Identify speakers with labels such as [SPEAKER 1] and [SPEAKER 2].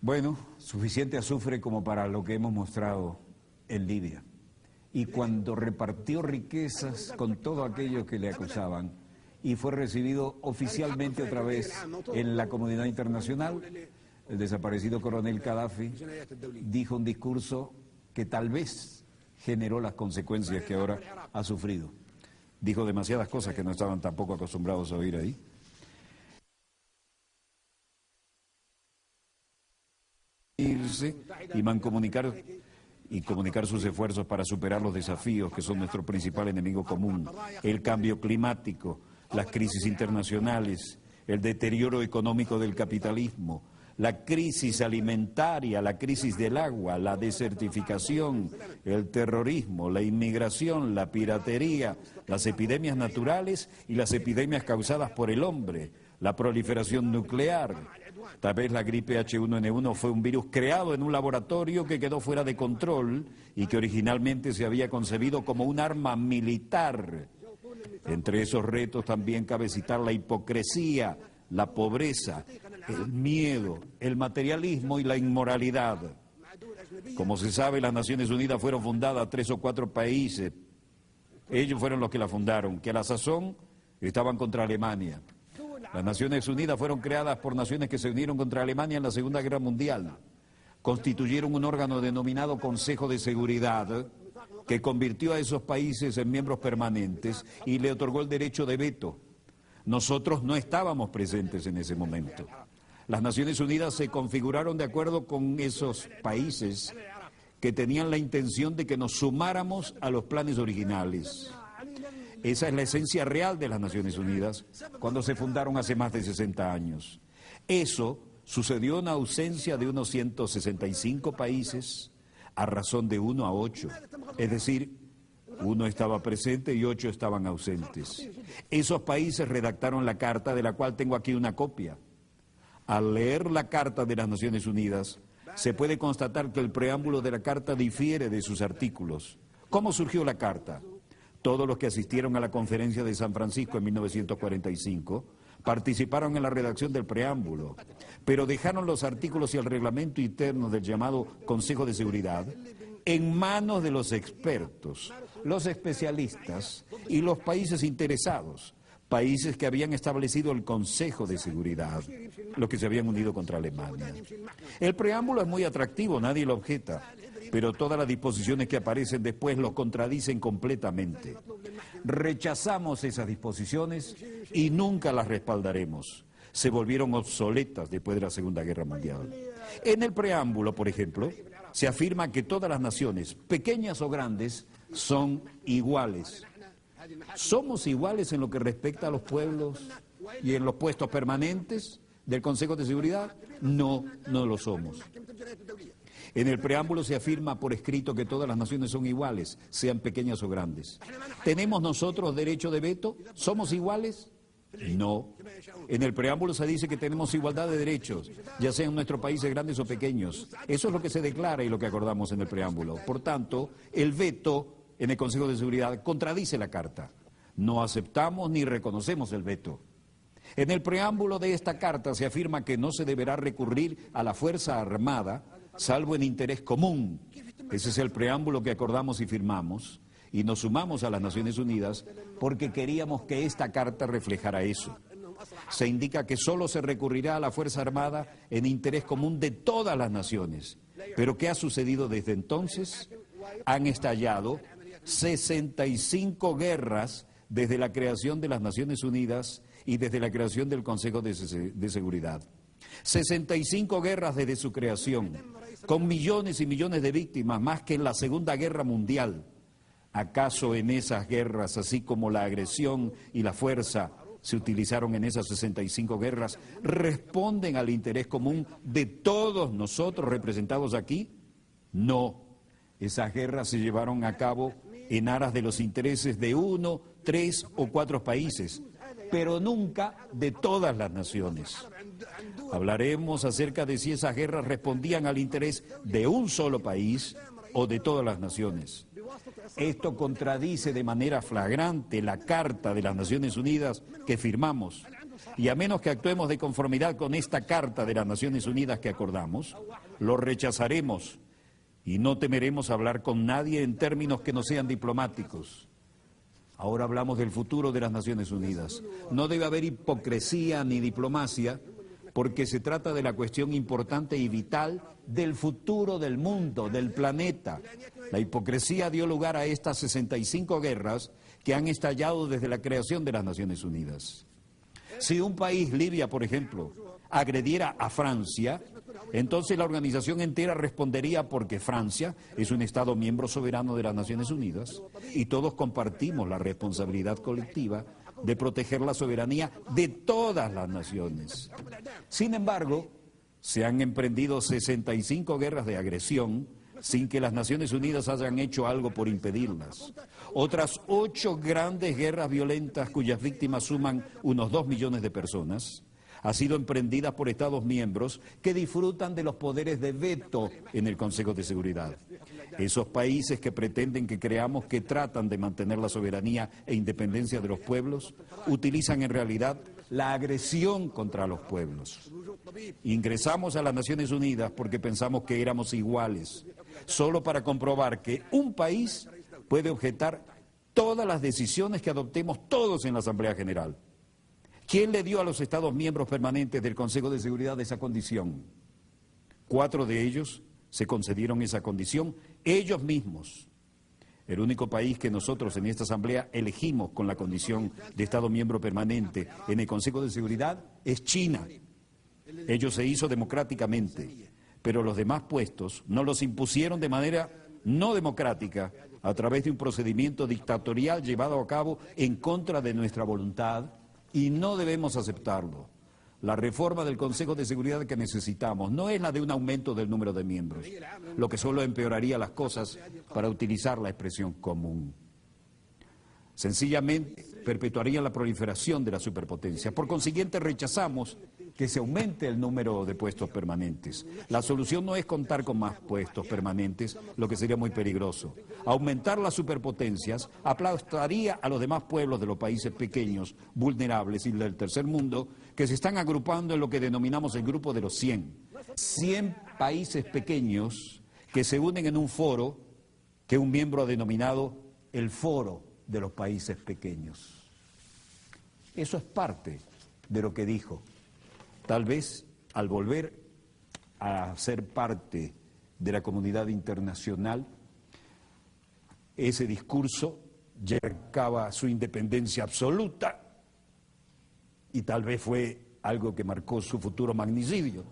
[SPEAKER 1] Bueno, suficiente azufre como para lo que hemos mostrado en Libia. Y cuando repartió riquezas con todo aquello que le acusaban y fue recibido oficialmente otra vez en la comunidad internacional, el desaparecido coronel Gaddafi dijo un discurso que tal vez generó las consecuencias que ahora ha sufrido. Dijo demasiadas cosas que no estaban tampoco acostumbrados a oír ahí. Y mancomunicar y comunicar sus esfuerzos para superar los desafíos que son nuestro principal enemigo común, el cambio climático, las crisis internacionales, el deterioro económico del capitalismo, la crisis alimentaria, la crisis del agua, la desertificación, el terrorismo, la inmigración, la piratería, las epidemias naturales y las epidemias causadas por el hombre, la proliferación nuclear. Tal vez la gripe H1N1 fue un virus creado en un laboratorio que quedó fuera de control y que originalmente se había concebido como un arma militar. Entre esos retos también cabe citar la hipocresía, la pobreza, el miedo, el materialismo y la inmoralidad. Como se sabe, las Naciones Unidas fueron fundadas 3 o 4 países. Ellos fueron los que la fundaron, que a la sazón estaban contra Alemania. Las Naciones Unidas fueron creadas por naciones que se unieron contra Alemania en la Segunda Guerra Mundial. Constituyeron un órgano denominado Consejo de Seguridad que convirtió a esos países en miembros permanentes y le otorgó el derecho de veto. Nosotros no estábamos presentes en ese momento. Las Naciones Unidas se configuraron de acuerdo con esos países que tenían la intención de que nos sumáramos a los planes originales. Esa es la esencia real de las Naciones Unidas cuando se fundaron hace más de 60 años. Eso sucedió en ausencia de unos 165 países a razón de 1 a 8. Es decir, 1 estaba presente y 8 estaban ausentes. Esos países redactaron la carta, de la cual tengo aquí una copia. Al leer la Carta de las Naciones Unidas, se puede constatar que el preámbulo de la carta difiere de sus artículos. ¿Cómo surgió la carta? Todos los que asistieron a la conferencia de San Francisco en 1945 participaron en la redacción del preámbulo, pero dejaron los artículos y el reglamento interno del llamado Consejo de Seguridad en manos de los expertos, los especialistas y los países interesados, países que habían establecido el Consejo de Seguridad, los que se habían unido contra Alemania. El preámbulo es muy atractivo, nadie lo objeta, pero todas las disposiciones que aparecen después lo contradicen completamente. Rechazamos esas disposiciones y nunca las respaldaremos. Se volvieron obsoletas después de la Segunda Guerra Mundial. En el preámbulo, por ejemplo, se afirma que todas las naciones, pequeñas o grandes, son iguales. ¿Somos iguales en lo que respecta a los pueblos y en los puestos permanentes del Consejo de Seguridad? No, no lo somos. En el preámbulo se afirma por escrito que todas las naciones son iguales, sean pequeñas o grandes. ¿Tenemos nosotros derecho de veto? ¿Somos iguales? No. En el preámbulo se dice que tenemos igualdad de derechos, ya sean nuestros países grandes o pequeños. Eso es lo que se declara y lo que acordamos en el preámbulo. Por tanto, el veto en el Consejo de Seguridad contradice la Carta. No aceptamos ni reconocemos el veto. En el preámbulo de esta Carta se afirma que no se deberá recurrir a la fuerza armada, salvo en interés común. Ese es el preámbulo que acordamos y firmamos, y nos sumamos a las Naciones Unidas porque queríamos que esta Carta reflejara eso. Se indica que solo se recurrirá a la fuerza armada en interés común de todas las naciones. ¿Pero qué ha sucedido desde entonces? Han estallado 65 guerras desde la creación de las Naciones Unidas y desde la creación del Consejo de Seguridad. 65 guerras desde su creación, con millones y millones de víctimas, más que en la Segunda Guerra Mundial. ¿Acaso en esas guerras, así como la agresión y la fuerza se utilizaron en esas 65 guerras, responden al interés común de todos nosotros representados aquí? No. Esas guerras se llevaron a cabo en aras de los intereses de 1, 3 o 4 países, pero nunca de todas las naciones. Hablaremos acerca de si esas guerras respondían al interés de un solo país o de todas las naciones. Esto contradice de manera flagrante la Carta de las Naciones Unidas que firmamos. Y a menos que actuemos de conformidad con esta Carta de las Naciones Unidas que acordamos, lo rechazaremos y no temeremos hablar con nadie en términos que no sean diplomáticos. Ahora hablamos del futuro de las Naciones Unidas. No debe haber hipocresía ni diplomacia, porque se trata de la cuestión importante y vital del futuro del mundo, del planeta. La hipocresía dio lugar a estas 65 guerras que han estallado desde la creación de las Naciones Unidas. Si un país, Libia, por ejemplo, agrediera a Francia, entonces la organización entera respondería porque Francia es un Estado miembro soberano de las Naciones Unidas y todos compartimos la responsabilidad colectiva de proteger la soberanía de todas las naciones. Sin embargo, se han emprendido 65 guerras de agresión sin que las Naciones Unidas hayan hecho algo por impedirlas. Otras 8 grandes guerras violentas cuyas víctimas suman unos 2 millones de personas han sido emprendidas por Estados miembros que disfrutan de los poderes de veto en el Consejo de Seguridad. Esos países que pretenden que creamos que tratan de mantener la soberanía e independencia de los pueblos, utilizan en realidad la agresión contra los pueblos. Ingresamos a las Naciones Unidas porque pensamos que éramos iguales, solo para comprobar que un país puede objetar todas las decisiones que adoptemos todos en la Asamblea General. ¿Quién le dio a los Estados miembros permanentes del Consejo de Seguridad esa condición? 4 de ellos se concedieron esa condición ellos mismos. El único país que nosotros en esta Asamblea elegimos con la condición de Estado miembro permanente en el Consejo de Seguridad es China. Ello se hizo democráticamente, pero los demás puestos nos los impusieron de manera no democrática a través de un procedimiento dictatorial llevado a cabo en contra de nuestra voluntad. Y no debemos aceptarlo. La reforma del Consejo de Seguridad que necesitamos no es la de un aumento del número de miembros, lo que solo empeoraría las cosas para utilizar la expresión común. Sencillamente perpetuaría la proliferación de la superpotencia. Por consiguiente, rechazamos que se aumente el número de puestos permanentes. La solución no es contar con más puestos permanentes, lo que sería muy peligroso. Aumentar las superpotencias aplastaría a los demás pueblos de los países pequeños, vulnerables y del tercer mundo, que se están agrupando en lo que denominamos el grupo de los 100. 100 países pequeños que se unen en un foro que un miembro ha denominado el Foro de los Países Pequeños. Eso es parte de lo que dijo. Tal vez al volver a ser parte de la comunidad internacional, ese discurso marcaba su independencia absoluta y tal vez fue algo que marcó su futuro magnicidio.